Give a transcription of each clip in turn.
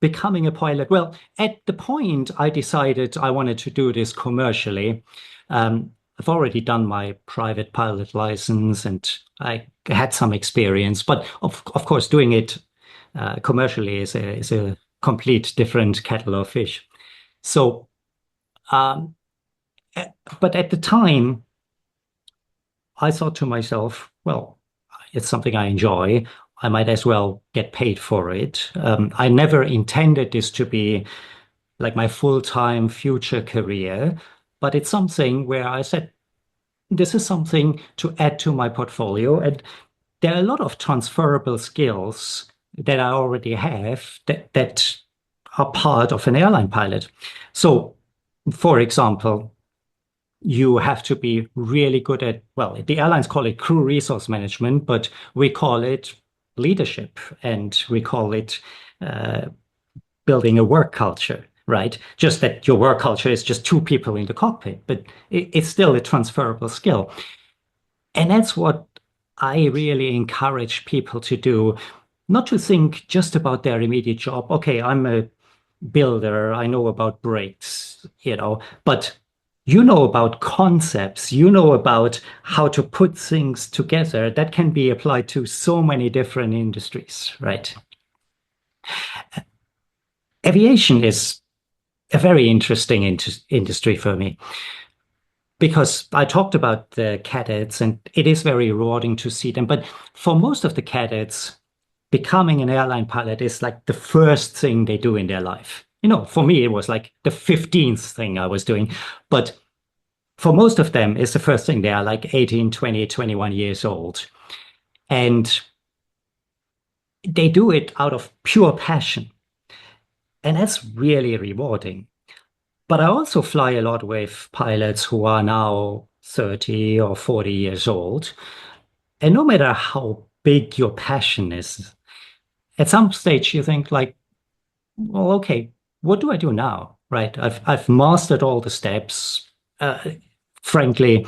Becoming a pilot, well, at the point I decided I wanted to do this commercially. I've already done my private pilot license and I had some experience, but of course, doing it commercially is a complete different kettle of fish. So, um, but at the time, I thought to myself, well, it's something I enjoy. I might as well get paid for it. I never intended this to be like my full-time future career, but it's something where I said, this is something to add to my portfolio. And there are a lot of transferable skills that I already have that are part of an airline pilot. So, for example, you have to be really good at, well, the airlines call it crew resource management, but we call it leadership and we call it uh, building a work culture, right? Just that your work culture is just two people in the cockpit, but it's still a transferable skill. And that's what I really encourage people to do, not to think just about their immediate job. Okay, I'm a builder, I know about brakes, but you know about concepts, you know about how to put things together that can be applied to so many different industries, right? Aviation is a very interesting industry for me because I talked about the cadets and it is very rewarding to see them. But for most of the cadets, becoming an airline pilot is like the first thing they do in their life. For me, it was like the 15th thing I was doing. But for most of them, it's the first thing. They are like 18, 20, 21 years old. And they do it out of pure passion. And that's really rewarding. But I also fly a lot with pilots who are now 30 or 40 years old. And no matter how big your passion is, at some stage you think like, well, okay, what do I do now? Right? I've mastered all the steps. Frankly,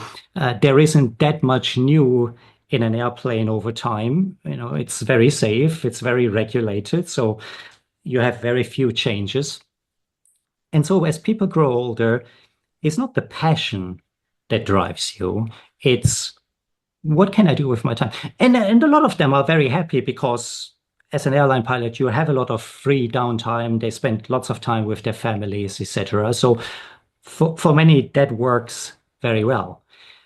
there isn't that much new in an airplane over time. It's very safe, it's very regulated, so you have very few changes. And so as people grow older, it's not the passion that drives you. It's what can I do with my time? And a lot of them are very happy because as an airline pilot, you have a lot of free downtime. They spend lots of time with their families, etc. So for many, that works very well.